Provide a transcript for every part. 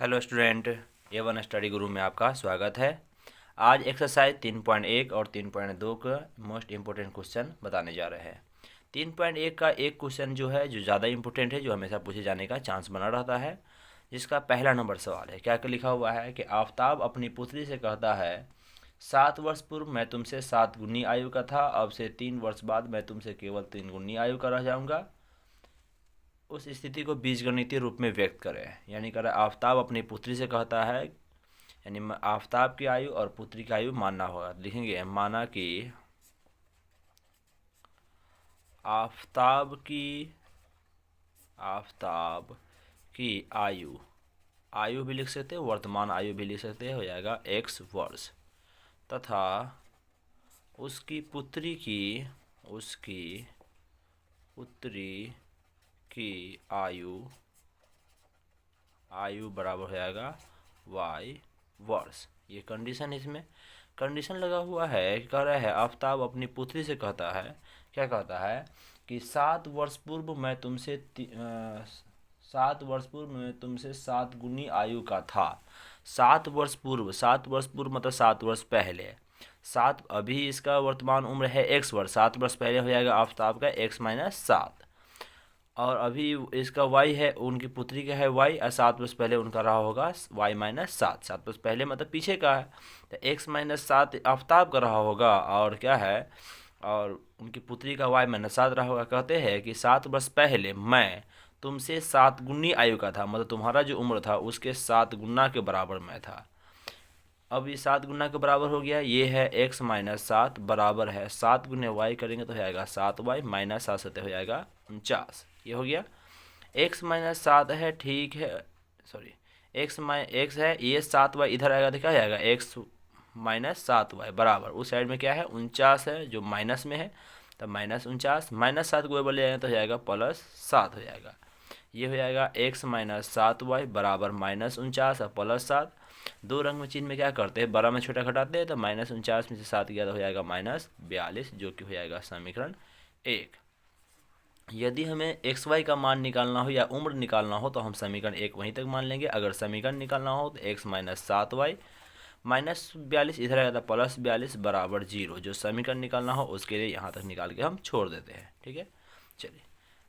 Hello student, A1 study गुरु में आपका स्वागत है। आज एक्सरसाइज 3.1 और 3.2 का मोस्ट इम्पोर्टेंट क्वेश्चन बताने जा रहे हैं। 3.1 का एक क्वेश्चन जो है जो ज़्यादा इम्पोर्टेंट है, जो हमेशा पूछे जाने का चांस बना रहता है, जिसका पहला नंबर सवाल है। क्या क्या लिखा हुआ है कि आफताब अपनी पुत्री से कहता है 7 वर्ष पूर्व मैं तुमसे 7 गुनी आयु का था, अब से 3 वर्ष बाद मैं तुमसे केवल 3 गुनी आयु का रह जाऊँगा। उस स्थिति को बीजगणितीय रूप में व्यक्त करें। यानी कर आफताब अपनी पुत्री से कहता है, यानी आफताब की आयु और पुत्री की आयु मानना होगा। लिखेंगे माना कि आफताब की आयु भी लिख सकते हैं, वर्तमान आयु भी लिख सकते हैं, हो जाएगा x वर्ष, तथा उसकी पुत्री की आयु बराबर हो जाएगा y वर्ष। ये कंडीशन, इसमें कंडीशन लगा हुआ है। कह रहा है आफताब अपनी पुत्री से कहता है, क्या कहता है कि 7 वर्ष पूर्व मैं तुमसे 7 गुनी आयु का था। 7 वर्ष पूर्व मतलब 7 वर्ष पहले। अभी इसका वर्तमान उम्र है x वर्ष, 7 वर्ष पहले हो जाएगा आफताब का x माइनस 7, और अभी इसका y है, उनकी पुत्री का है y, और 7 वर्ष पहले उनका रहा होगा y माइनस 7। 7 वर्ष पहले मतलब पीछे का है, तो x माइनस 7 आफताब का रहा होगा, और क्या है, और उनकी पुत्री का y माइनस 7 रहा होगा। कहते हैं कि 7 वर्ष पहले मैं तुमसे 7 गुनी आयु का था, मतलब तुम्हारा जो उम्र था उसके 7 गुना के बराबर मैं था। अब ये 7 गुना के बराबर हो गया। ये है x माइनस 7 बराबर है 7 गुने y करेंगे तो हो जाएगा 7y माइनस 7 से हो जाएगा 49। ये हो गया। x माइनस 7 है, ठीक है, सॉरी x है, ये 7y इधर आएगा तो क्या जाएगा x माइनस 7y बराबर, उस साइड में क्या है 49 है जो माइनस में है, तब माइनस 49 माइनस 7 को बोले जाएगा तो हो जाएगा प्लस 7 हो जाएगा। ये हो जाएगा x माइनस 7y बराबर माइनस 49 और प्लस 7। दो रंग में चिन्ह में क्या करते हैं, बड़ा में छोटा घटाते हैं, तो माइनस 49 में से 7 गया तो हो जाएगा माइनस 42, जो कि हो जाएगा समीकरण 1। यदि हमें एक्स वाई का मान निकालना हो या उम्र निकालना हो तो हम समीकरण 1 वहीं तक मान लेंगे। अगर समीकरण निकालना हो तो x माइनस 7y माइनस 42 इधर आएगा तो प्लस 42 बराबर 0। जो समीकरण निकालना हो उसके लिए यहाँ तक निकाल के हम छोड़ देते हैं। ठीक है, चलिए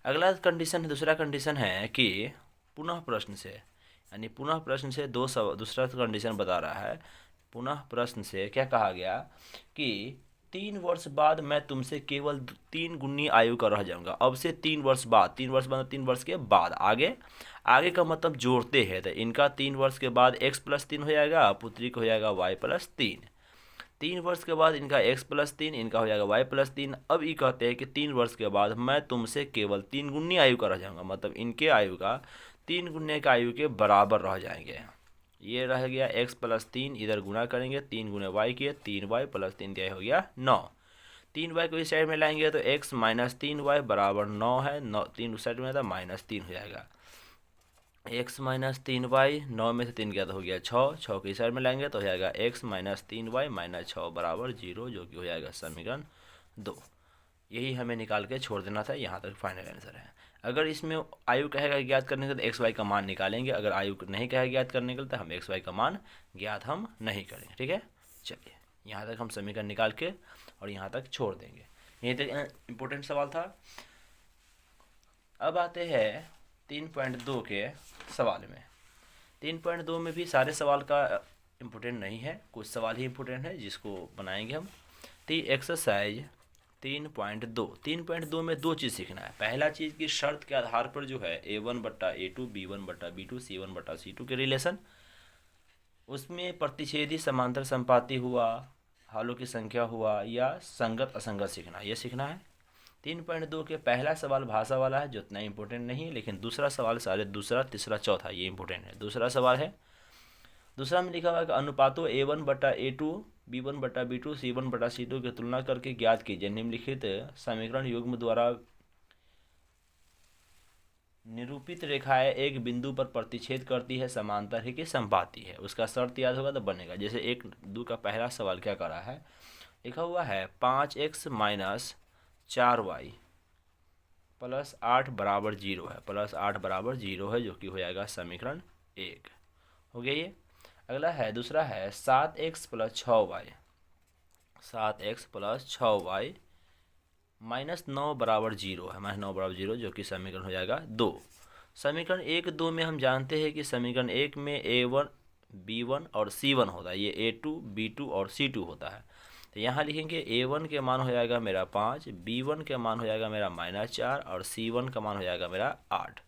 अगला कंडीशन, दूसरा कंडीशन है कि पुनः प्रश्न से, यानी पुनः प्रश्न से दूसरा कंडीशन बता रहा है। पुनः प्रश्न से क्या कहा गया कि 3 वर्ष बाद मैं तुमसे केवल 3 गुनी आयु का रह जाऊंगा। अब से 3 वर्ष बाद, 3 वर्ष बाद 3 वर्ष के बाद, आगे का मतलब जोड़ते हैं, तो इनका 3 वर्ष के बाद x प्लस 3 हो जाएगा, पुत्री को हो जाएगा y प्लस 3। 3 वर्ष के बाद इनका x प्लस 3, इनका हो जाएगा y प्लस 3। अब ये कहते हैं कि 3 वर्ष के बाद मैं तुमसे केवल 3 गुनी आयु का रह जाऊंगा, मतलब इनके आयु का 3 गुने का आयु के बराबर रह जाएंगे। ये रह गया x प्लस 3, इधर गुना करेंगे 3 गुने y किए, 3y प्लस 3 दिया हो गया 9। 3y को इस साइड में लाएंगे तो x माइनस 3y बराबर 9 है, 9 3 उस साइड में था माइनस 3 हो जाएगा। x माइनस 3y, 9 में से 3 गया तो हो गया 6, 6 को इस साइड में लाएंगे तो हो जाएगा x माइनस 3y माइनस 6 बराबर 0, जो कि हो जाएगा समीकरण 2। यही हमें निकाल के छोड़ देना था, यहाँ तक फाइनल आंसर है। अगर इसमें आयु कहेगा ज्ञात करने के लिए तो एक्स वाई का मान निकालेंगे, अगर आयु नहीं कहेगा ज्ञात करने के लिए तो हम एक्स वाई का मान ज्ञात हम नहीं करेंगे। ठीक है, चलिए यहाँ तक हम समीकरण निकाल के और यहाँ तक छोड़ देंगे। यहीं तक इम्पोर्टेंट सवाल था। अब आते हैं 3.2 के सवाल में। 3.2 में भी सारे सवाल का इम्पोर्टेंट नहीं है, कुछ सवाल ही इम्पोर्टेंट है जिसको बनाएंगे हम। एक्सरसाइज 3.2 में 2 चीज़ सीखना है। पहला चीज़ की शर्त के आधार पर जो है A1/A2 B1/B2 C1/C2 के रिलेशन, उसमें प्रतिच्छेदी समांतर संपाती हुआ, हालों की संख्या हुआ, या संगत असंगत सीखना, ये सीखना है। 3.2 के पहला सवाल भाषा वाला है जो इतना इम्पोर्टेंट नहीं है, लेकिन दूसरा सवाल सारे दूसरा तीसरा चौथा ये इम्पोर्टेंट है। दूसरा सवाल है, दूसरा में लिखा हुआ है कि अनुपातों A1/A2 B1/B2 C1/C2 की तुलना करके ज्ञात कीजिए निम्नलिखित समीकरण युग्म द्वारा निरूपित रेखाएं एक बिंदु पर प्रतिच्छेद करती है, समांतर है कि संपाती है। उसका शर्त याद होगा तो बनेगा। जैसे 1-2 का पहला सवाल क्या कर रहा है, लिखा हुआ है 5x माइनस 4y प्लस 8 बराबर 0 है, प्लस 8 बराबर 0 है, जो कि हो जाएगा समीकरण 1। हो गया ये। अगला है दूसरा है 7x plus 6y, 7x plus 6y minus 9 बराबर 0 है, माइनस 9 बराबर 0, जो कि समीकरण हो जाएगा 2। समीकरण 1 2 में हम जानते हैं कि समीकरण 1 में a1 b1 और c1 होता है, ये a2 b2 और c2 होता है। तो यहाँ लिखेंगे a1 के मान हो जाएगा मेरा 5, b1 के मान हो जाएगा मेरा -4 और c1 का मान हो जाएगा मेरा 8।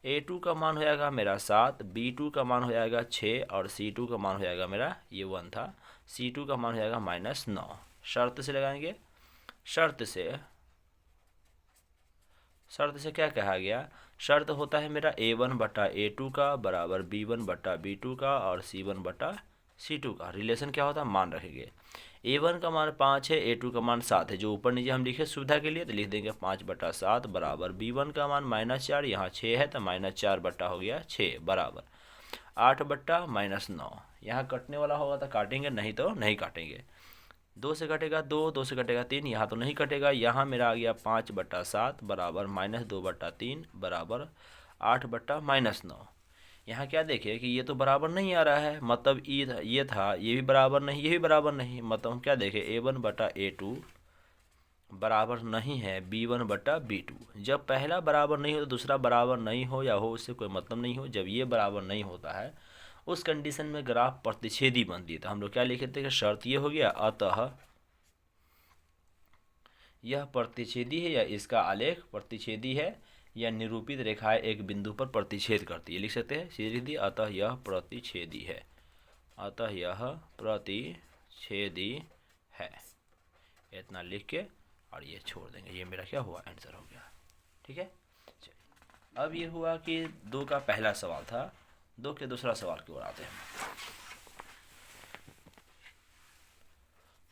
a2 का मान हो जाएगा मेरा 7, b2 का मान हो जाएगा 6 और c2 का मान हो जाएगा मेरा, ये 1 था, c2 का मान हो जाएगा -9। शर्त से लगाएंगे, शर्त से क्या कहा गया, शर्त होता है मेरा a1 बटा a2 का बराबर b1 बटा b2 का और c1 बटा c2 का। रिलेशन क्या होता है, मान रखेंगे। a1 का मान 5 है, a2 का मान 7 है, जो ऊपर नीचे हम लिखे सुविधा के लिए, तो लिख देंगे 5 बटा 7 बराबर b1 का मान -4, यहाँ 6 है तो -4 बटा हो गया 6 बराबर 8 बट्टा -9। यहाँ कटने वाला होगा तो काटेंगे, नहीं तो नहीं काटेंगे। 2 से कटेगा 2, 2 से कटेगा 3, यहाँ तो नहीं कटेगा। यहाँ मेरा आ गया 5 बटा 7 बराबर -2 बटा 3 बराबर 8 बट्टा -9। यहाँ क्या देखिए कि ये तो बराबर नहीं आ रहा है, मतलब ये था, ये भी बराबर नहीं, ये भी बराबर नहीं, मतलब हम क्या देखें a1 बटा a2 बराबर नहीं है b1 बटा b2। जब पहला बराबर नहीं हो तो दूसरा बराबर नहीं हो या हो, उससे कोई मतलब नहीं हो। जब ये बराबर नहीं होता है उस कंडीशन में ग्राफ प्रतिच्छेदी बनती है। तो हम लोग क्या लिखते हैं कि शर्त ये हो गया, अतः यह प्रतिच्छेदी है या इसका आलेख प्रतिच्छेदी है या निरूपित रेखाएं एक बिंदु पर प्रतिच्छेद करती है। लिख सकते हैं सीधी सीधी, अतः यह प्रतिच्छेदी है, अतः यह प्रतिच्छेदी है, इतना लिख के और ये छोड़ देंगे। ये मेरा क्या हुआ, आंसर हो गया। ठीक है, चलिए अब ये हुआ कि 2 का पहला सवाल था। 2 के दूसरा सवाल की ओर आते हैं।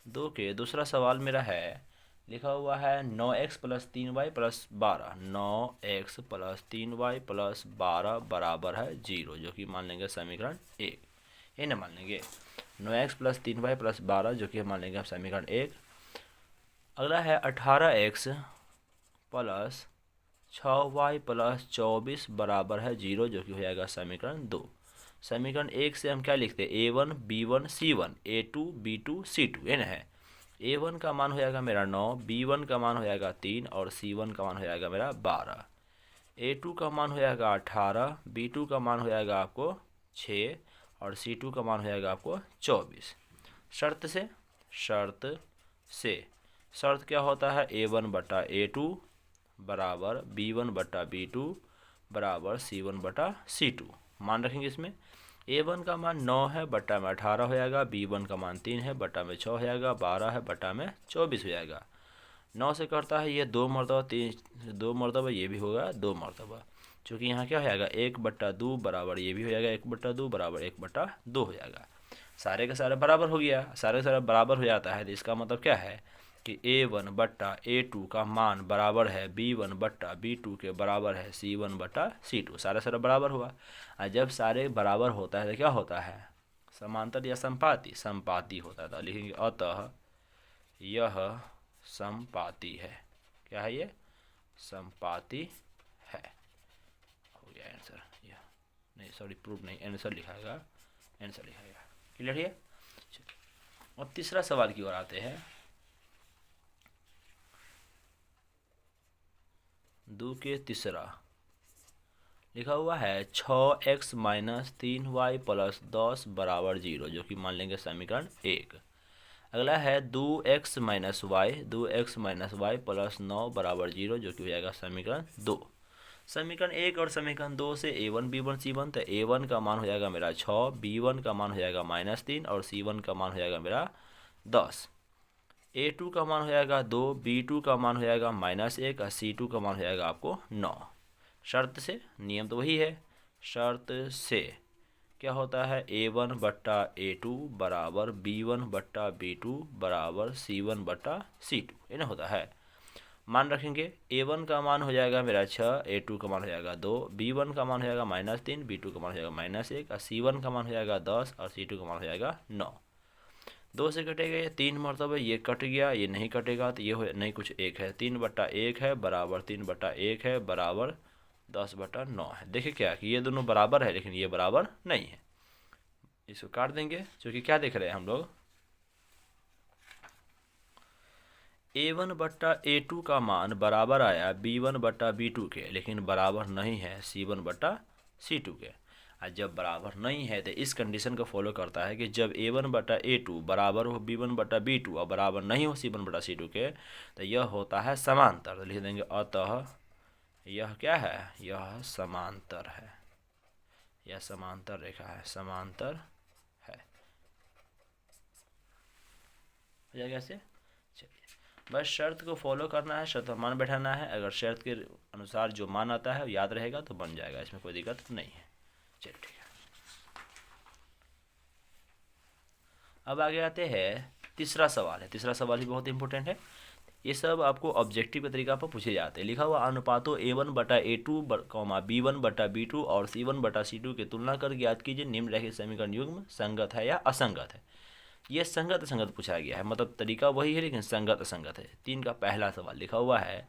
2 के दूसरा सवाल मेरा है, लिखा हुआ है 9x plus 3y plus 12, 9x plus 3y plus 12 बराबर है 0, जो कि मान लेंगे समीकरण 1। ये ना मान लेंगे 9x प्लस 3y प्लस 12, जो कि मान लेंगे समीकरण 1। अगला है 18x प्लस 6y प्लस 24 बराबर है 0, जो कि हो जाएगा समीकरण 2। समीकरण 1 से हम क्या लिखते हैं, a1 b1 c1, a2 b2 c2, ये ना है। a1 का मान हो जाएगा मेरा 9, b1 का मान हो जाएगा 3 और c1 का मान हो जाएगा मेरा 12। a2 का मान हो जाएगा 18, b2 का मान हो जाएगा आपको 6 और c2 का मान हो जाएगा आपको 24। शर्त क्या होता है, a1 बटा a2 बराबर b1 बटा b2 बराबर c1 बटा c2। मान रखेंगे इसमें a1 का मान 9 है, बटा में 18 हो जाएगा, b1 का मान 3 है, बटा में 6 हो जाएगा, 12 है, बटा में 24 हो जाएगा। 9 से करता है ये 2 मरतबा, 3 2 मरतबा, ये भी होगा 2 मरतबा, चूँकि यहाँ क्या हो जाएगा 1 बट्टा 2 बराबर, ये भी हो जाएगा 1 बट्टा 2 बराबर 1 बट्टा 2 हो जाएगा। सारे का सारा बराबर हो गया, सारे का सारा बराबर हो जाता है, तो इसका मतलब क्या है कि a1 बट्टा a2 का मान बराबर है b1 बट्टा b2 के बराबर है c1 बट्टा c2। सारा सारा बराबर हुआ। और जब सारे बराबर होता है तो क्या होता है, समांतर या संपाती, संपाती होता है। तो लिखेंगे अतः यह संपाती है। क्या है ये, संपाती है। हो गया आंसर, यह नहीं सॉरी प्रूफ नहीं, आंसर लिखाएगा, आंसर लिखाएगा। क्लियर है। और तीसरा सवाल की ओर आते हैं। 2 के तीसरा लिखा हुआ है 6x माइनस 3y प्लस 10 बराबर 0, जो कि मान लेंगे समीकरण 1। अगला है 2x माइनस वाई प्लस 9 बराबर 0, जो कि हो जाएगा समीकरण 2। समीकरण 1 और समीकरण 2 से a1 b1 c1, तो a1 का मान हो जाएगा मेरा 6, b1 का मान हो जाएगा -3 और c1 का मान हो जाएगा मेरा 10। a2 का मान हो जाएगा 2, b2 का मान हो जाएगा -1 और c2 का मान हो जाएगा आपको 9। शर्त से, नियम तो वही है, शर्त से क्या होता है, a1 बट्टा a2 बराबर b1 बट्टा b2 बराबर c1 बट्टा c2, ये ना होता है। मान रखेंगे a1 का मान हो जाएगा मेरा 6, a2 का मान हो जाएगा 2, b1 का मान हो जाएगा -3, b2 का मान हो जाएगा -1 और c1 का मान हो जाएगा 10 और c2 का मान हो जाएगा 9। 2 से कटेगा ये 3 मरतबा, ये कट गया, ये नहीं कटेगा तो ये हो नहीं, कुछ 1 है, 3 बट्टा 1 है बराबर 3 बट्टा 1 है बराबर 10 बटा 9 है। देखिए क्या कि ये दोनों बराबर है लेकिन ये बराबर नहीं है। इसको काट देंगे, क्योंकि क्या देख रहे हैं हम लोग, A1 बट्टा A2 का मान बराबर आया B1 बट्टा B2 के, लेकिन बराबर नहीं है C1 बट्टा C2 के। और जब बराबर नहीं है तो इस कंडीशन को फॉलो करता है कि जब A1 बटा A2 बराबर हो B1 बटा B2 और बराबर नहीं हो C1 बटा C2 के, तो यह होता है समांतर। तो लिख देंगे अतः यह क्या है, यह समांतर है, यह समांतर रेखा है, समांतर है। हो जाएगा ऐसे। चलिए, बस शर्त को फॉलो करना है, शर्त मान बैठाना है। अगर शर्त के अनुसार जो मान आता है याद रहेगा तो बन जाएगा, इसमें कोई दिक्कत नहीं है। चलिए ठीक है। अब आगे आते हैं तीसरा सवाल है। तीसरा सवाल भी बहुत इंपॉर्टेंट है। ये सब आपको ऑब्जेक्टिव के तरीका पर पूछे जाते हैं। लिखा हुआ अनुपातों A1 बटा A2 B1 बटा B2 और C1 बटा C2 की तुलना कर ज्ञात कीजिए निम्नलिखित समीकरण युग्म संगत है या असंगत है। ये संगत असंगत पूछा गया है, मतलब तरीका वही है लेकिन संगत असंगत है। 3 का पहला सवाल लिखा हुआ है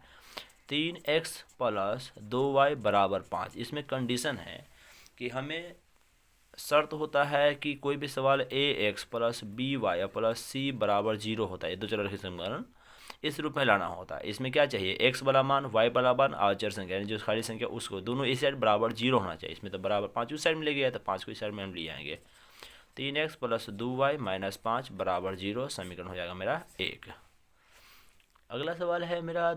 3x प्लस 2y बराबर 5। इसमें कंडीशन है कि हमें शर्त होता है कि कोई भी सवाल ax plus by plus c बराबर 0 होता है, दो चर रखिए समीकरण, इस रूप में लाना होता है। इसमें क्या चाहिए, x वाला मान, y वाला मान और चर संख्या जो खाली संख्या उसको दोनों इस साइड बराबर 0 होना चाहिए। इसमें तो बराबर 5 उस साइड में ले गया है तो 5 को इस साइड में हम ले आएंगे। 3x प्लस 2y माइनस 5 बराबर 0 समीकरण हो जाएगा मेरा 1। अगला सवाल है मेरा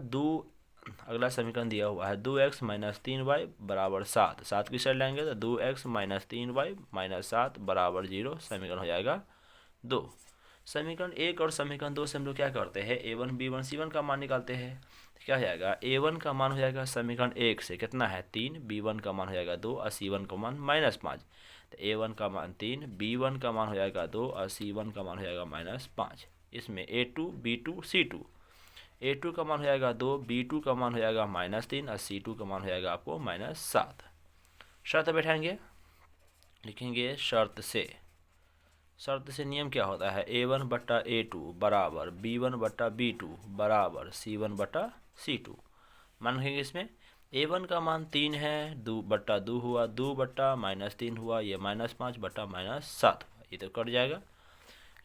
अगला समीकरण दिया हुआ है 2x माइनस 3y बराबर 7। 7 की साइड लाएंगे तो 2x माइनस 3y माइनस 7 बराबर 0 समीकरण हो जाएगा 2। समीकरण 1 और समीकरण 2 से हम लोग क्या करते हैं, A1 B1 C1 का मान निकालते हैं। तो क्या हो जाएगा, A1 का मान हो जाएगा समीकरण 1 से कितना है 3, B1 का मान हो जाएगा 2 और C1 का मान माइनस 5। तो A1 का मान 3, B1 का मान हो जाएगा 2 और C1 का मान हो जाएगा माइनस 5। इसमें A2 B2 C2, A2 का मान हो जाएगा 2, B2 का मान हो जाएगा माइनस 3 और C2 का मान हो जाएगा आपको माइनस 7। शर्त बैठाएंगे, लिखेंगे शर्त से नियम क्या होता है, A1 बट्टा A2 बराबर B1 बट्टा B2 बराबर C1 बट्टा C2। मान रखेंगे इसमें A1 का मान 3 है, 2 बट्टा 2 हुआ, 2 बट्टा माइनस 3 हुआ, ये माइनस 5 बट्टा माइनस 7 हुआ, ये तो कट जाएगा।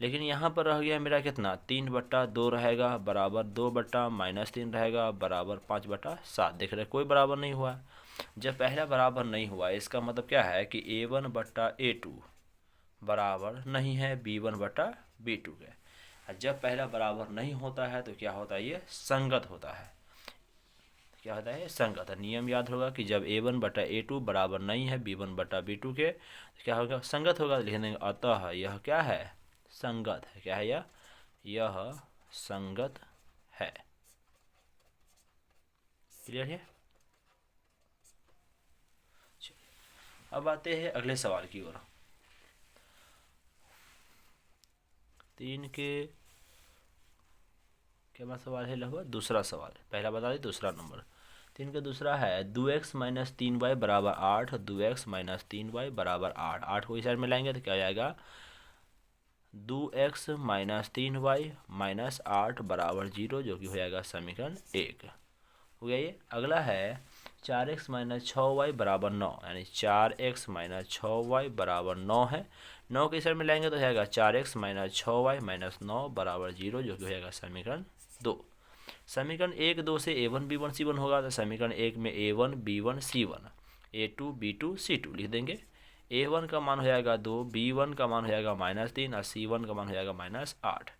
लेकिन यहाँ पर रह गया मेरा कितना, 3 बट्टा 2 रहेगा बराबर 2 बट्टा माइनस 3 रहेगा बराबर 5 बट्टा 7। देख रहे कोई बराबर नहीं हुआ। जब पहला बराबर नहीं हुआ इसका मतलब क्या है कि A1 बट्टा A2 बराबर नहीं है B1 बट्टा B2 के। जब पहला बराबर नहीं होता है तो क्या होता है, ये संगत होता है। क्या होता है, संगत है। नियम याद होगा कि जब A1 बटा A2 बराबर नहीं है B1 बटा B2 के तो क्या होगा, संगत होगा। लिख देंगे अतः यह क्या है, संगत है। क्या है यह संगत है। क्लियर है। अब आते हैं अगले सवाल की ओर। 3 के क्या सवाल है, लगभग दूसरा सवाल है। पहला बता दें, दूसरा नंबर 3 का दूसरा है 2x माइनस 3y बराबर 8, 2x माइनस 3y बराबर 8। 8 को इस साइड में लाएंगे तो क्या हो जाएगा, 2x माइनस 3y माइनस 8 बराबर 0, जो कि हो जाएगा समीकरण 1। हो गया ये। अगला है 4x माइनस 6y बराबर 9, यानी 4x माइनस 6y बराबर 9 है। 9 के साइड में लाएंगे तो हो जाएगा 4x माइनस 6y माइनस 9 बराबर 0, जो कि हो जाएगा समीकरण 2। समीकरण 1 2 से A1 B1 C1 होगा तो समीकरण 1 में A1 B1 C1 A2 B2 C2 लिख देंगे। A1 का मान हो जाएगा 2, B1 का मान हो जाएगा माइनस 3 और C1 का मान हो जाएगा माइनस 8।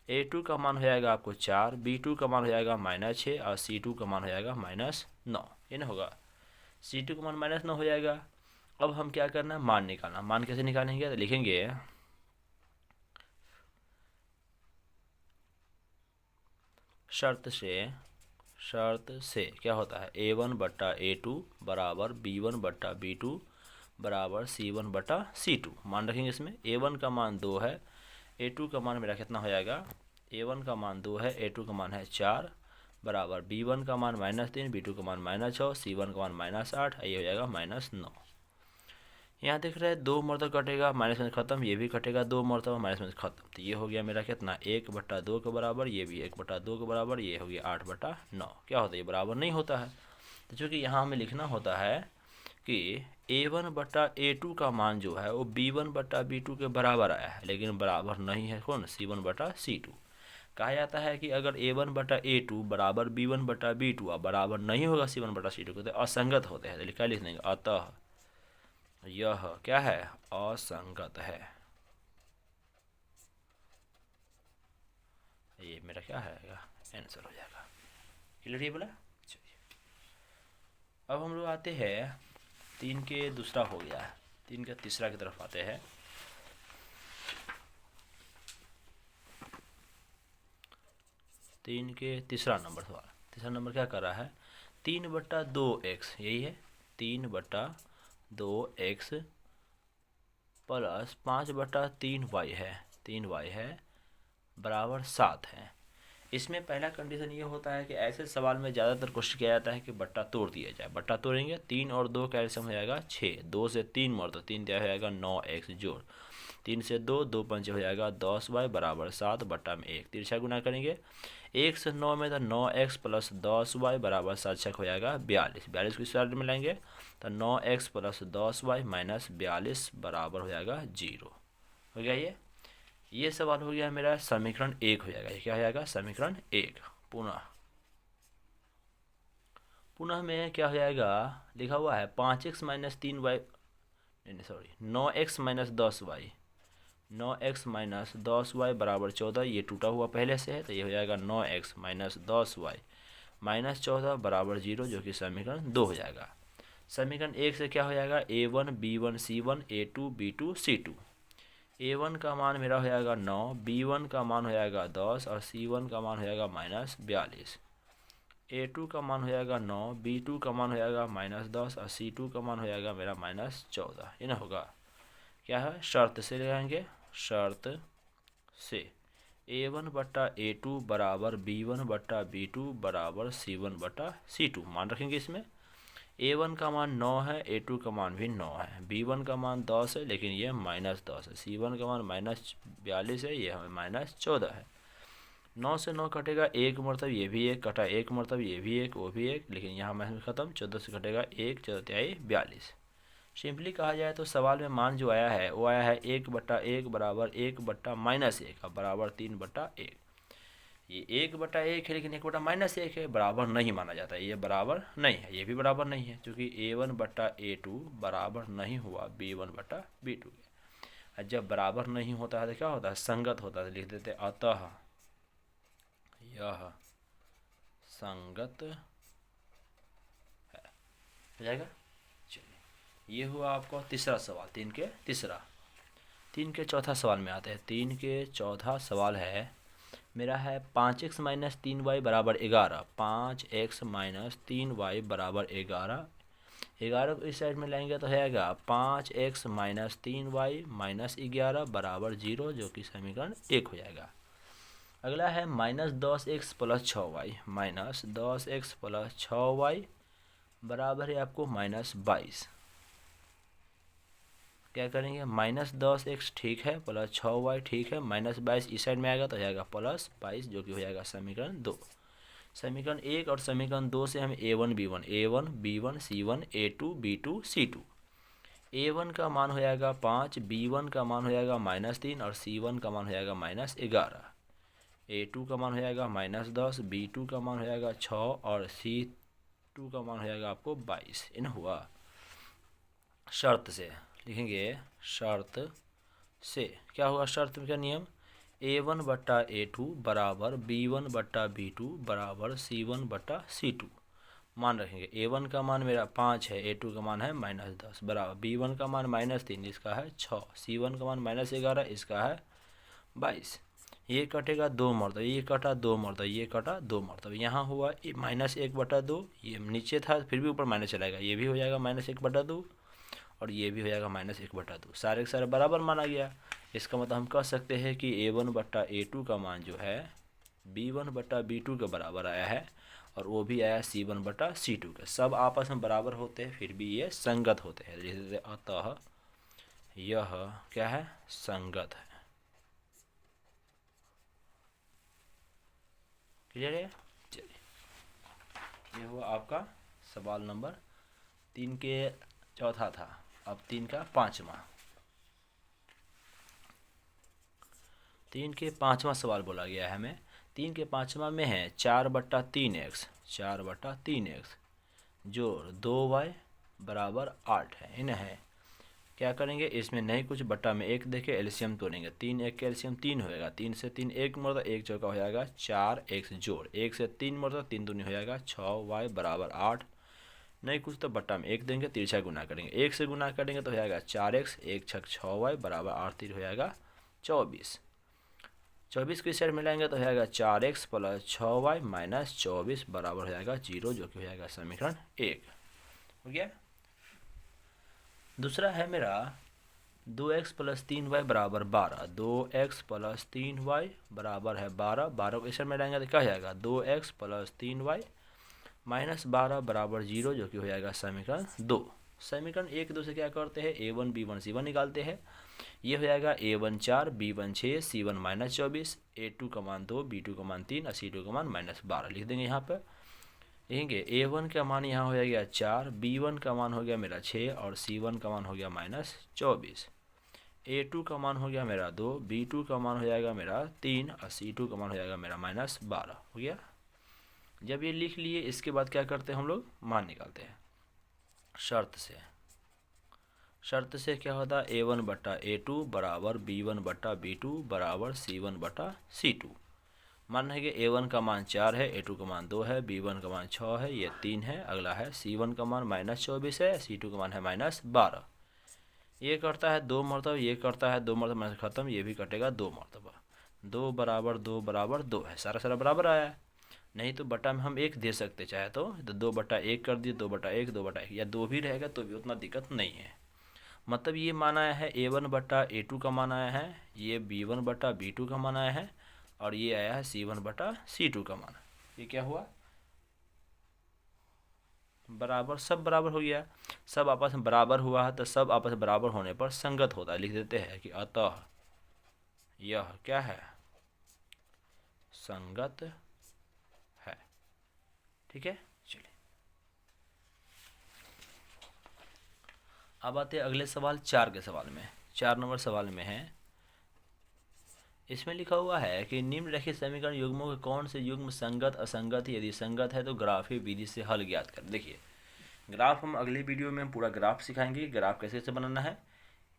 A2 का मान हो जाएगा आपको 4, B2 का मान हो जाएगा माइनस 6 और C2 का मान हो जाएगा माइनस 9। ये ना होगा, C2 का मान माइनस 9 हो जाएगा। अब हम क्या करना है, मान निकालना। मान कैसे निकालेंगे, तो लिखेंगे शर्त से क्या होता है, A1 बट्टा A2 बराबर B1 बट्टा B2 बराबर C1 बट्टा C2। मान रखेंगे इसमें A1 का मान 2 है, A2 का मान मेरा कितना हो जाएगा, A1 का मान 2 है, A2 का मान है 4 बराबर B1 का मान माइनस 3, B2 का मान माइनस 6, C1 का मान माइनस 8, ये हो जाएगा माइनस 9। यहाँ देख रहे हैं 2 मरतबा कटेगा, माइनस में खत्म, ये भी कटेगा 2 मरतबा, माइनस में खत्म। तो ये हो गया मेरा कितना, 1 बट्टा 2 के बराबर, ये भी 1 बट्टा 2 के बराबर, ये हो गया 8 बट्टा 9। क्या होता है, ये बराबर नहीं होता है। तो चूँकि यहाँ हमें लिखना होता है कि A1 बटा A2 का मान जो है वो B1 बटा B2 के बराबर आया है, लेकिन बराबर नहीं है कौन, C1 बटा C2। कहा जाता है कि अगर A1 बटा A2 बराबर B1 बटा B2 और बराबर नहीं होगा C1 बटा C2 के, तो असंगत होते हैं। तो क्या लिख देंगे, अतः यह क्या है, असंगत है। ये मेरा क्या है, आंसर हो जाएगा। क्लियर ये बोला। चलिए अब हम लोग आते हैं 3 के दूसरा हो गया है, 3 के तीसरा की तरफ आते हैं। तीन के तीसरा नंबर सवाल, तीसरा नंबर क्या कर रहा है, 3/2x, यही है 3/2x प्लस 5/3y है, 3y है बराबर 7 है। इसमें पहला कंडीशन ये होता है कि ऐसे सवाल में ज़्यादातर कोशिश किया जाता है कि बट्टा तोड़ दिया जाए। बट्टा तोड़ेंगे, 3 और 2 का एल्सियम हो जाएगा 6, 2 से 3 मोड़ तो 3 क्या हो जाएगा 9x जोड़ 3 से 2, 2 पंचे हो जाएगा 10y बराबर 7 बट्टा में 1, तिरछा गुना करेंगे 1 से 9 में तो 9x प्लस 10y बराबर 7 छक हो जाएगा 42, 42 को इस साइड में लाएंगे तो 9x प्लस 10y माइनस 42 बराबर हो जाएगा 0। हो गया ये सवाल हो गया मेरा समीकरण 1 हो जाएगा। ये क्या हो जाएगा, समीकरण 1। पुनः में क्या हो जाएगा, लिखा हुआ है 5x माइनस 3y, नहीं sorry 9x minus 10y, 9x minus 10y बराबर 14, ये टूटा हुआ पहले से है तो ये हो जाएगा 9x माइनस 10y माइनस 14 बराबर 0, जो कि समीकरण 2 हो जाएगा। समीकरण 1 से क्या हो जाएगा, A1 B1 C1 A2 B2 C2। A1 का मान मेरा हो जाएगा 9, B1 का मान हो जाएगा 10 और C1 का मान हो जाएगा माइनस 42। A2 का मान हो जाएगा 9, B2 का मान हो जाएगा माइनस 10 और C2 का मान हो जाएगा मेरा माइनस 14। ये ना होगा, क्या है, शर्त से लगाएंगे, शर्त से A1 बट्टा A2 बराबर B1 बट्टा B2 बराबर C1 बट्टा C2 मान रखेंगे। इसमें A1 का मान 9 है, A2 का मान भी 9 है, B1 का मान 10 है लेकिन ये माइनस 10 है, C1 का मान माइनस 42 है, ये हमें माइनस 14 है। 9 से 9 कटेगा 1 मतलब ये भी 1 कटा, 1 मतलब ये भी 1 वो भी 1, लेकिन यहाँ में ख़त्म। 14 से कटेगा 1, 14 42। सिंपली कहा जाए तो सवाल में मान जो आया है वो आया है 1/1 बराबर 1/-1 बराबर 3/1। ये 1/1 है लेकिन 1/-1 है, बराबर नहीं माना जाता है, ये बराबर नहीं है, ये भी बराबर नहीं है, क्योंकि A1/A2 बराबर नहीं हुआ B1/B2 के। जब बराबर नहीं होता है तो क्या होता है, संगत होता है। लिख देते अतः यह संगत है, हो जाएगा। चलिए ये हुआ आपका तीसरा सवाल, 3 के तीसरा। 3 के चौथा सवाल में आते हैं। 3 के चौथा सवाल है मेरा है 5x माइनस 3y बराबर 11, 5x माइनस 3y बराबर 11, 11 को इस साइड में लाएंगे तो आएगा 5x माइनस 3y माइनस 11 बराबर 0, जो कि समीकरण 1 हो जाएगा। अगला है minus 10x plus 6y, minus 10x plus 6y बराबर है आपको माइनस 22। क्या करेंगे, माइनस 10x ठीक है, प्लस 6y ठीक है, माइनस 22 इस साइड में आएगा तो जाएगा प्लस 22, जो कि हो जाएगा समीकरण 2। समीकरण 1 और समीकरण 2 से हम A1 B1 C1 A2 B2 C2। A1 का मान हो जाएगा 5, B1 का मान हो जाएगा माइनस 3 और C1 का मान हो जाएगा माइनस 11। A2 का मान हो जाएगा माइनस 10, B2 का मान हो जाएगा 6 और C2 का मान हो जाएगा आपको 22। इन हुआ। शर्त से लिखेंगे, शर्त से क्या होगा, शर्त में क्या नियम, A1/A2 बराबर B1/B2 बराबर C1/C2 मान रखेंगे। A1 का मान मेरा 5 है, A2 का मान है माइनस 10 बराबर B1 का मान माइनस 3 इसका है 6, C1 का मान माइनस 11 इसका है 22। ये कटेगा 2 मरतबा, ये कटा 2 मरतबा, ये कटा 2 मरतबा, यहाँ हुआ माइनस 1/2, ये नीचे था फिर भी ऊपर माइनस चलाएगा, ये भी हो जाएगा माइनस 1/2 और ये भी हो जाएगा माइनस 1/2। सारे के सारे बराबर माना गया। इसका मतलब हम कह सकते हैं कि A1/A2 का मान जो है B1/B2 के बराबर आया है, और वो भी आया C1/C2 के। सब आपस में बराबर होते हैं फिर भी ये संगत होते हैं, जैसे अतः यह क्या है, संगत है। क्लियर है। चलिए ये हुआ आपका सवाल नंबर 3 के चौथा था। अब 3 का पाँचवा, 3 के पाँचवा सवाल बोला गया है हमें। 3 के पाँचवा में है 4/3x, 4/3x जोड़ 2y बराबर 8 है। इन है क्या करेंगे, इसमें नहीं कुछ बट्टा में एक देखे एलसीएम तोड़ेंगे। 3 1 के एलसीएम 3 होएगा, 3 से 3 1 मरता 1 चौका हो जाएगा 4x जोड़ 1 से 3 मरता 3 दूनी हो जाएगा 6y बराबर 8। नहीं कुछ तो बट्टा में एक देंगे, तिरछा गुना करेंगे, 1 से गुना करेंगे तो हो जाएगा 4x, 1 छक 6y बराबर 8 तीर हो जाएगा 24। 24 को इस साइड मिलाएंगे तो हो जाएगा 4x प्लस 6y माइनस 24 बराबर हो जाएगा 0, जो कि हो जाएगा समीकरण 1। हो गया। दूसरा है मेरा 2x प्लस 3y बराबर 12, 2x प्लस 3y बराबर है 12, 12 को इस साइड मिलाएंगे तो क्या हो जाएगा 2x प्लस 3y माइनस 12 बराबर 0, जो कि हो जाएगा समीकरण 2। समीकरण 1 2 से क्या करते हैं, a1 b1 c1 निकालते हैं। ये हो जाएगा a1 4, b1 6, c1 minus 24, a2 का मान 2, b2 का मान 3 और c2 का मान माइनस 12 लिख देंगे यहाँ पर। लिखेंगे a1 का मान यहाँ हो जाएगा 4, b1 का मान हो गया मेरा 6 और c1 का मान हो गया माइनस 24, a2 का मान हो गया मेरा 2, b2 का मान हो जाएगा मेरा 3 और c2 का मान हो जाएगा मेरा माइनस 12। हो गया। जब ये लिख लिए इसके बाद क्या करते हैं हम लोग, मान निकालते हैं शर्त से क्या होता है a1/a2 बराबर b1/b2 बराबर c1/c2। मान है कि a1 का मान 4 है, a2 का मान 2 है, b1 का मान 6 है, ये 3 है। अगला है c1 का मान माइनस 24 है, c2 का मान है माइनस 12। ये करता है 2 मरतबा, ये करता है 2 मरतबा, माइनस खत्म, ये भी कटेगा 2 मरतबा। 2 बराबर 2 बराबर 2 है, सारा बराबर आया है। नहीं तो बटा में हम 1 दे सकते चाहे तो 2/1 कर दिए, 2/1, 2/1 या 2 भी रहेगा तो भी उतना दिक्कत नहीं है। मतलब ये मान आया है a1/a2 का मान आया है, ये b1/b2 का मान आया है और ये आया है c1/c2 का मान। ये क्या हुआ, बराबर, सब बराबर हो गया। सब आपस में बराबर हुआ है तो सब आपस में बराबर होने पर संगत होता है। लिख देते हैं कि अतः यह क्या है, संगत है। ठीक है, चलिए अब आते हैं अगले सवाल 4 के सवाल में। 4 नंबर सवाल में है, इसमें लिखा हुआ है कि निम्नलिखित समीकरण युग्मों के कौन से युग्म संगत असंगत, यदि संगत है तो ग्राफीय विधि से हल ज्ञात कर। देखिए ग्राफ हम अगली वीडियो में हम पूरा ग्राफ सिखाएंगे कि ग्राफ कैसे से बनाना है।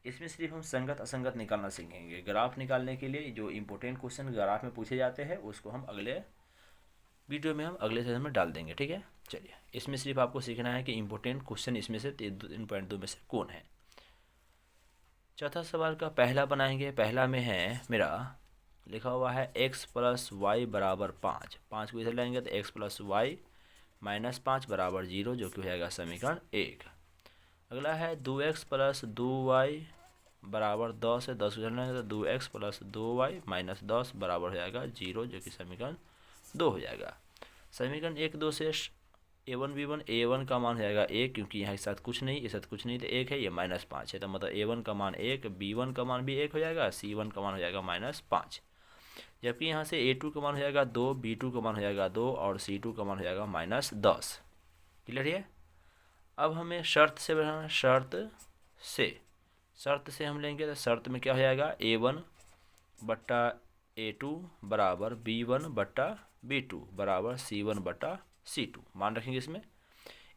इसमें सिर्फ हम संगत असंगत निकालना सीखेंगे। ग्राफ निकालने के लिए जो इंपॉर्टेंट क्वेश्चन ग्राफ में पूछे जाते हैं उसको हम अगले वीडियो में हम अगले सेशन में डाल देंगे। ठीक है, चलिए इसमें सिर्फ आपको सीखना है कि इंपॉर्टेंट क्वेश्चन इसमें से 3.2 में से कौन है। चौथा सवाल का पहला बनाएंगे। पहला में है मेरा लिखा हुआ है x प्लस वाई बराबर 5, 5 को इधर लाएंगे तो x प्लस वाई माइनस 5 बराबर 0, जो कि हो जाएगा समीकरण 1। अगला है 2x प्लस 2y बराबर 10 है, 10 को इधर लाएंगे तो 2x प्लस 2y माइनस 10 बराबर हो जाएगा 0, जो कि समीकरण 2 हो जाएगा। समीकरण 1 2 से a1 b1, a1 का मान हो जाएगा 1 क्योंकि यहाँ के साथ कुछ नहीं, इस साथ कुछ नहीं तो 1 है, ये माइनस 5 है तो मतलब a1 का मान 1, b1 का मान भी 1 हो जाएगा, c1 का मान हो जाएगा माइनस 5। जबकि यहाँ से a2 का मान हो जाएगा 2, b2 का मान हो जाएगा 2 और c2 का मान हो जाएगा माइनस 10। क्लियर है। अब हमें शर्त से बनाना, शर्त से हम लेंगे तो शर्त में क्या हो जाएगा a1/a2 बराबर b1/b2 बराबर c1/c2। मान रखेंगे इसमें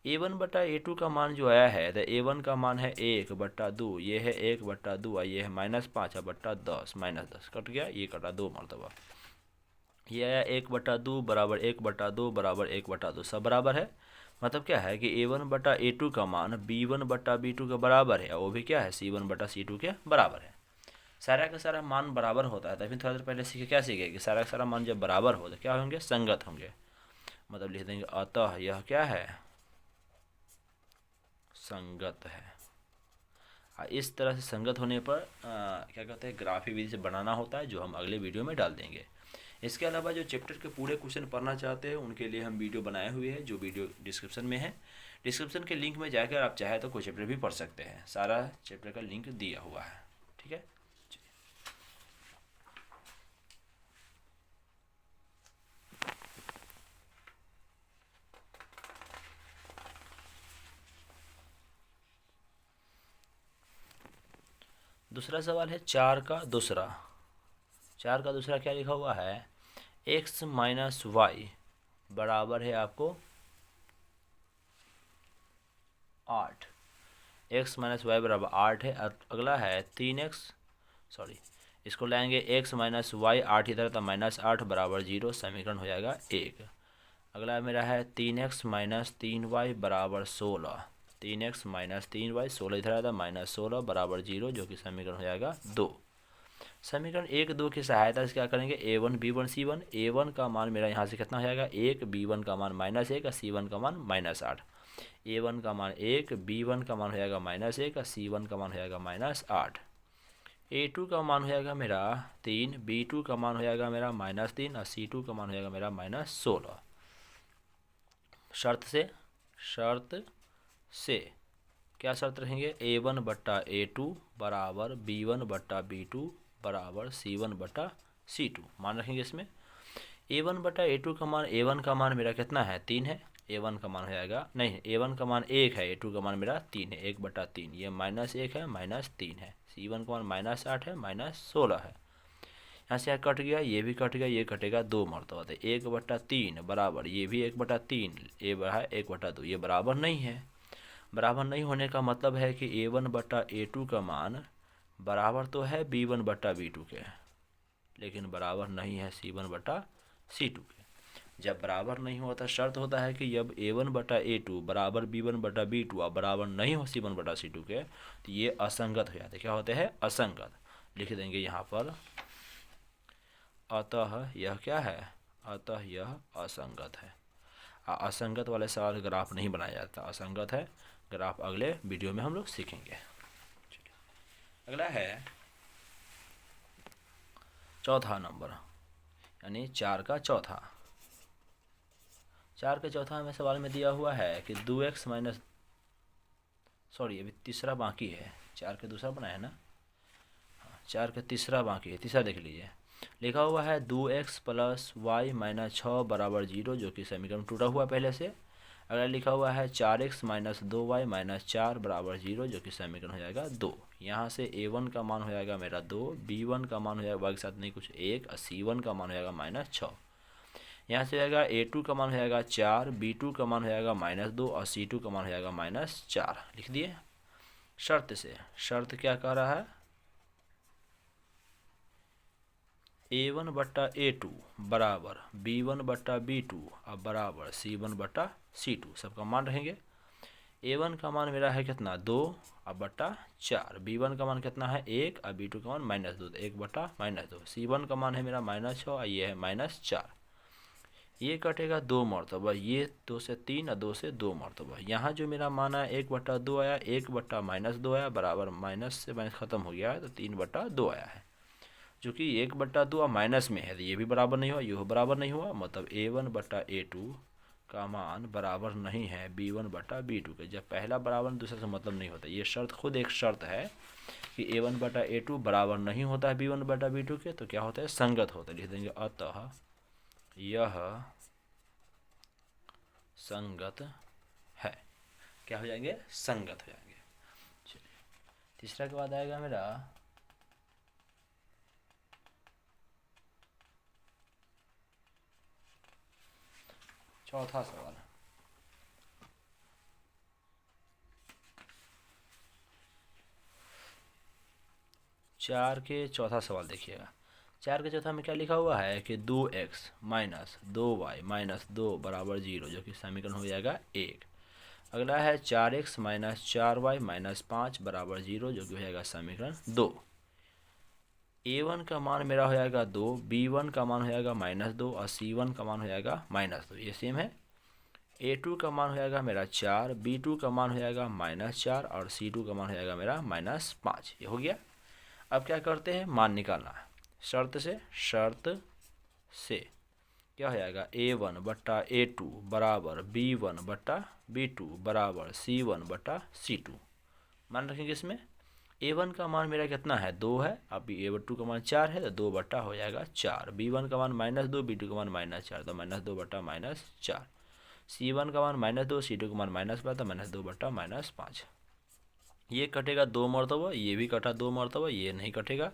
a1/a2 का मान जो आया है तो a1 का मान है 1/2, ये है 1/2 और ये है माइनस 5/10, माइनस 10 कट गया, ये कटा 2 मरतबा। ये आया 1/2 बराबर 1/2 बराबर 1/2, सब बराबर है। मतलब क्या है कि a1/a2 का मान b1/b2 के बराबर है और वो भी क्या है c1/c2 के बराबर है। सारा का सारा मान बराबर होता है, तभी थोड़ा देर पहले सीखे क्या सीखे कि सारा का सारा मान जब बराबर हो तो क्या होंगे, संगत होंगे। मतलब लिख देंगे अतः यह क्या है, संगत है। इस तरह से संगत होने पर क्या कहते हैं ग्राफी विधि से बनाना होता है, जो हम अगले वीडियो में डाल देंगे। इसके अलावा जो चैप्टर के पूरे क्वेश्चन पढ़ना चाहते हैं उनके लिए हम वीडियो बनाए हुए हैं, जो वीडियो डिस्क्रिप्शन में है। डिस्क्रिप्शन के लिंक में जाकर आप चाहे तो कोई चैप्टर भी पढ़ सकते हैं, सारा चैप्टर का लिंक दिया हुआ है। ठीक है। दूसरा सवाल है 4 का दूसरा। 4 का दूसरा क्या लिखा हुआ है, x माइनस वाई बराबर है आपको 8। x माइनस वाई बराबर 8 है। अगला है 3x, सॉरी इसको लाएंगे x माइनस वाई 8 इधर था -8 बराबर 0, समीकरण हो जाएगा 1। अगला मेरा है 3x माइनस 3y बराबर 16। 3x माइनस 3y 16 इधर आता -16 बराबर 0, जो कि समीकरण हो जाएगा 2। समीकरण 1 2 की सहायता से क्या करेंगे, a1 b1 c1। a1 का मान मेरा यहाँ से कितना हो जाएगा 1, b1 का मान -1 और c1 का मान -8। a1 का मान 1, b1 का मान हो जाएगा -1 और c1 का मान हो जाएगा -8। a2 का मान हो जाएगा मेरा 3, b2 का मान हो जाएगा मेरा -3 और c2 का मान हो जाएगा मेरा -16। शर्त से क्या शर्त रहेंगे, a1 बट्टा a2 बराबर b1 बट्टा b2 बराबर c1 बट्टा c2 मान रखेंगे। इसमें a1 बट्टा a2 का मान, a1 का मान मेरा कितना है 3 है, a1 का मान हो जाएगा नहीं, a1 का मान 1 है, a2 का मान मेरा 3 है, 1 बट्टा 3, ये -1 है -3 है। c1 का मान -8 है -16 है। यहाँ से कट गया, ये भी कट गया, ये कटेगा 2 मरतबा, तो 1 बट्टा 3 बराबर ये भी 1 बट्टा 3, ये बड़ा है 1 बट्टा 2, ये बराबर नहीं है। बराबर नहीं होने का मतलब है कि a1 बट्टा a2 का मान बराबर तो है b1 बट्टा b2 के, लेकिन बराबर नहीं है c1 बट्टा c2 के। जब बराबर नहीं होता शर्त होता है कि जब a1 बटा a2 बराबर b1 बटा b2 और बराबर नहीं हो c1 बटा c2 के, तो ये असंगत हो जाते। क्या होते हैं, असंगत। लिख देंगे यहाँ पर, अतः यह क्या है, अतः यह असंगत है। असंगत वाले सवाल ग्राफ नहीं बनाया जाता, असंगत है। ग्राफ अगले वीडियो में हम लोग सीखेंगे। अगला है चौथा नंबर, यानी 4 का चौथा। 4 के चौथा में सवाल में दिया हुआ है कि 2x माइनस, सॉरी अभी तीसरा बाकी है, 4 के दूसरा बनाया है ना, 4 के तीसरा बाकी है। तीसरा देख लीजिए, लिखा हुआ है 2x प्लस वाई माइनस 6 बराबर 0, जो कि समीकरण टूटा हुआ पहले से। अगला लिखा हुआ है 4x माइनस 2y माइनस 4 बराबर 0, जो कि समीकरण हो जाएगा 2। यहाँ से a1 का मान हो जाएगा मेरा 2, b1 का मान हो जाएगा y के साथ नहीं कुछ 1 और c1 का मान हो जाएगा -6। यहाँ से जाएगा a2 का मान हो जाएगा 4, b2 का मान हो जाएगा -2 और c2 का मान हो जाएगा -4। लिख दिए। शर्त से, शर्त क्या कह रहा है, a1 बट्टा a2 बराबर b1 बट्टा b2 और बराबर c1 बट्टा c2, सबका मान रहेंगे। a1 का मान मेरा है कितना 2 और बट्टा 4, b1 का मान कितना है 1 और b2 का मान -2, 1 बट्टा -2, c1 का मान है मेरा -6 और ये है -4। ये कटेगा 2 मरतबा, ये 2 से 3 और 2 से 2 मरतबा। यहाँ जो मेरा मान है 1 बट्टा 2 आया, 1 बट्टा -2 आया, बराबर माइनस से माइनस खत्म हो गया है, तो 3 बट्टा 2 आया है। जो कि 1 बट्टा 2 और माइनस में है, तो ये भी बराबर नहीं हुआ, ये बराबर नहीं हुआ, मतलब a1 बट्टा a2 का मान बराबर नहीं है b1 बट्टा b2 के। जब पहला बराबर दूसरे से मतलब नहीं होता, ये शर्त खुद एक शर्त है कि a1 बटा a2 बराबर नहीं होता है b1 बटा b2 के, तो क्या होता है, संगत होता है। लिख देंगे अतः यह संगत है। क्या हो जाएंगे, संगत हो जाएंगे। चलिए तीसरा के बाद आएगा मेरा चौथा सवाल। चार के चौथा सवाल देखिएगा। 4 के चौथा में क्या लिखा हुआ है कि 2x माइनस 2y माइनस 2 बराबर 0, जो कि समीकरण हो जाएगा 1। अगला है 4x माइनस 4y माइनस 5 बराबर 0, जो कि हो जाएगा समीकरण 2। a1 का मान मेरा हो जाएगा 2, b1 का मान हो जाएगा -2 और c1 का मान हो जाएगा -2, ये सेम है। a2 का मान हो जाएगा मेरा 4, b2 का मान हो जाएगा -4 और c2 का मान हो जाएगा मेरा -5, ये हो गया। अब क्या करते हैं, मान निकालना है। शर्त से क्या हो जाएगा, a1 बट्टा a2 बराबर b1 बट्टा b2 बराबर c1 बट्टा c2। मान रखेंगे इसमें a1 का मान मेरा कितना है 2 है, अब a2 का मान 4 है, तो 2 बट्टा हो जाएगा 4। b1 का मान -2, b2 का मान -4, तो -2 बट्टा -4। c1 का मान -2, c2 का मान -5, तो -2 बट्टा -5। ये कटेगा 2 मरतबा, ये भी कटा 2 मरतबा, ये नहीं कटेगा,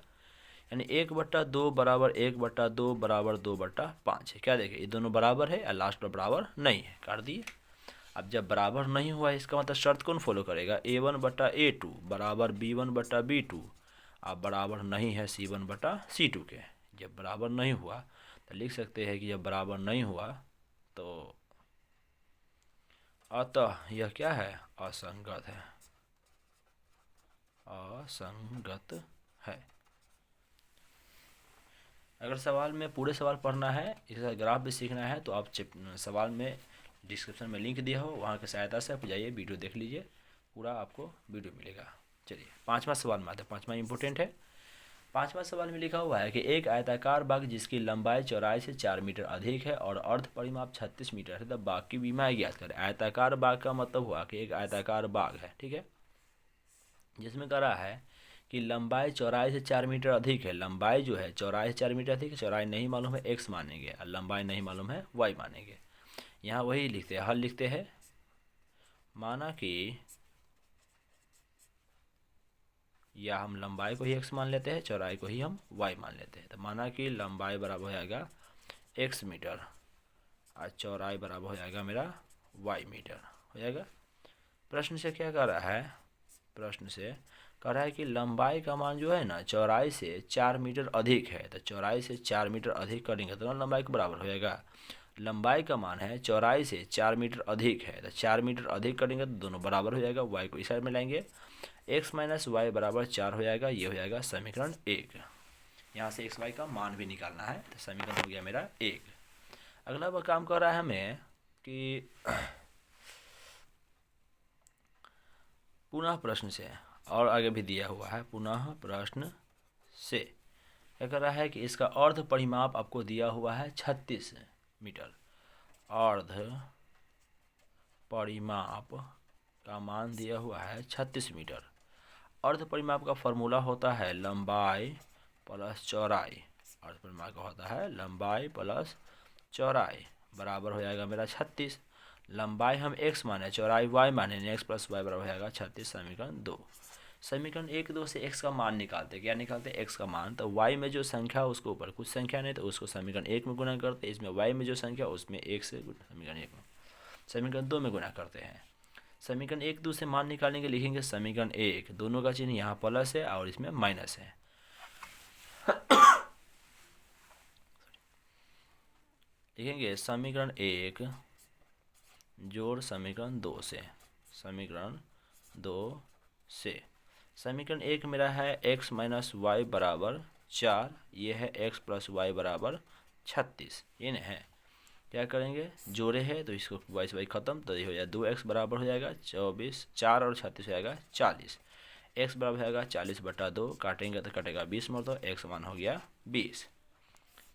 यानी 1/2 बराबर 1/2 बराबर 2/5 है। क्या देखें, ये दोनों बराबर है और लास्ट पर बराबर नहीं है, काट दिए। अब जब बराबर नहीं हुआ इसका मतलब शर्त कौन फॉलो करेगा, A1/A2 बराबर B1/B2, अब बराबर नहीं है C1/C2 के। जब बराबर नहीं हुआ तो लिख सकते हैं कि जब बराबर नहीं हुआ तो अतः यह क्या है, असंगत है, असंगत है। अगर सवाल में पूरे सवाल पढ़ना है, इसका ग्राफ भी सीखना है, तो आप सवाल में डिस्क्रिप्शन में लिंक दिया हो, वहाँ की सहायता से आप जाइए, वीडियो देख लीजिए, पूरा आपको वीडियो मिलेगा। चलिए 5वां सवाल में आते हैं। 5वां इंपॉर्टेंट है। 5वां सवाल में लिखा हुआ है कि एक आयताकार बाग जिसकी लंबाई चौड़ाई से 4 मीटर अधिक है और अर्ध परिमाप 36 मीटर है, तब बाग की बीमाई ज्ञात करें। आयताकार बाग का मतलब हुआ कि एक आयताकार बाग है, ठीक है, जिसमें कह रहा है कि लंबाई चौड़ाई से 4 मीटर अधिक है। लंबाई जो है चौड़ाई से 4 मीटर अधिक है, चौड़ाई नहीं मालूम है x मानेंगे और लंबाई नहीं मालूम है y मानेंगे। यहाँ वही लिखते हैं, हल लिखते हैं। माना कि या हम लंबाई को ही x मान लेते हैं, चौड़ाई को ही हम y मान लेते हैं। तो माना कि लंबाई बराबर हो जाएगा x मीटर और चौड़ाई बराबर हो जाएगा मेरा y मीटर हो जाएगा। प्रश्न से क्या कर रहा है, प्रश्न से कह रहा है कि लंबाई का मान जो है ना चौड़ाई से 4 मीटर अधिक है, तो चौड़ाई से 4 मीटर अधिक करेंगे तो लंबाई के बराबर हो जाएगा। लंबाई का मान है चौड़ाई से 4 मीटर अधिक है, तो 4 मीटर अधिक करेंगे तो दोनों बराबर हो जाएगा। y को इस साइड में लाएंगे, x - y बराबर 4 हो जाएगा। ये हो जाएगा समीकरण 1। यहाँ से x y का मान भी निकालना है, तो समीकरण हो गया मेरा 1। अगला वह काम कर रहा है हमें कि पुनः प्रश्न से, और आगे भी दिया हुआ है, पुनः प्रश्न से क्या कर रहा है कि इसका अर्ध परिमाप आपको दिया हुआ है 36 मीटर। अर्ध परिमाप का मान दिया हुआ है 36 मीटर। अर्ध परिमाप का फॉर्मूला होता है लंबाई प्लस चौड़ाई। अर्ध परिमाप का होता है लंबाई प्लस चौड़ाई बराबर हो जाएगा मेरा 36। लंबाई हम x माने, चौड़ाई y माने, x + y बराबर हो जाएगा 36। समीकरण 2। समीकरण 1, 2 से x का मान निकालते, क्या निकालते, x का मान। तो y में जो संख्या उसके ऊपर कुछ संख्या नहीं तो उसको समीकरण 1 में गुणा करते, इसमें y में जो संख्या उसमें 1 से समीकरण 1 में, समीकरण 2 में गुणा करते हैं। समीकरण 1, 2 से मान निकालने के लिखेंगे समीकरण 1, दोनों का चिन्ह यहाँ प्लस है और इसमें माइनस है। लिखेंगे समीकरण 1 जोड़ समीकरण 2 से, समीकरण 2 से। समीकरण 1 मेरा है x - y बराबर 4, ये है x + y बराबर 36, ये नहीं है। क्या करेंगे, जोड़े है तो इसको y से y खत्म, तो ये हो जाएगा 2x बराबर हो जाएगा 24, 4 और 36 हो जाएगा 40। x बराबर हो जाएगा 40/2, काटेंगे तो कटेगा 20 मर, तो x मान हो गया 20।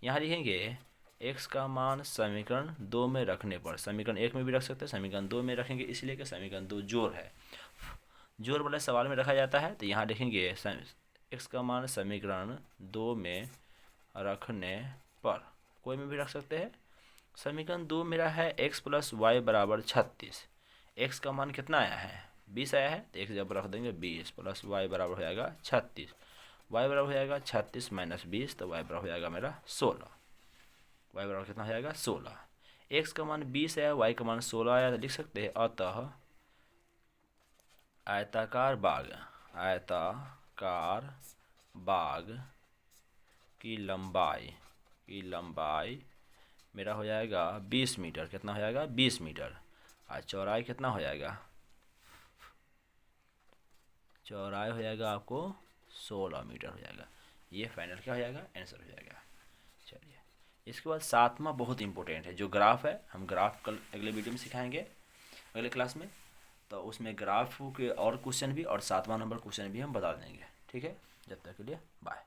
यहाँ लिखेंगे x का मान समीकरण 2 में रखने पर, समीकरण 1 में भी रख सकते हैं, समीकरण 2 में रखेंगे इसलिए कि समीकरण 2 जोड़ है, जोड़ वाले सवाल में रखा जाता है। तो यहाँ लिखेंगे x का मान समीकरण 2 में रखने पर, कोई में भी रख सकते हैं। समीकरण 2 मेरा है x + y बराबर 36। x का मान कितना आया है, 20 आया है, तो x जब रख देंगे 20 + y बराबर हो जाएगा 36। y बराबर हो जाएगा 36 - 20, तो y बराबर हो जाएगा मेरा 16। y बराबर कितना हो जाएगा 16। x का मान 20 आया, y का मान 16 आया, तो लिख सकते हैं अतः आयताकार बाग, आयताकार बाग की लंबाई मेरा हो जाएगा 20 मीटर। कितना हो जाएगा 20 मीटर। और चौड़ाई कितना हो जाएगा, चौड़ाई हो जाएगा आपको 16 मीटर हो जाएगा। ये फाइनल क्या हो जाएगा, आंसर हो जाएगा। चलिए इसके बाद 7वां बहुत इंपॉर्टेंट है, जो ग्राफ है, हम ग्राफ कल अगले वीडियो में सिखाएंगे, अगले क्लास में। तो उसमें ग्राफ के और क्वेश्चन भी और 7वां नंबर क्वेश्चन भी हम बता देंगे। ठीक है, जब तक के लिए बाय।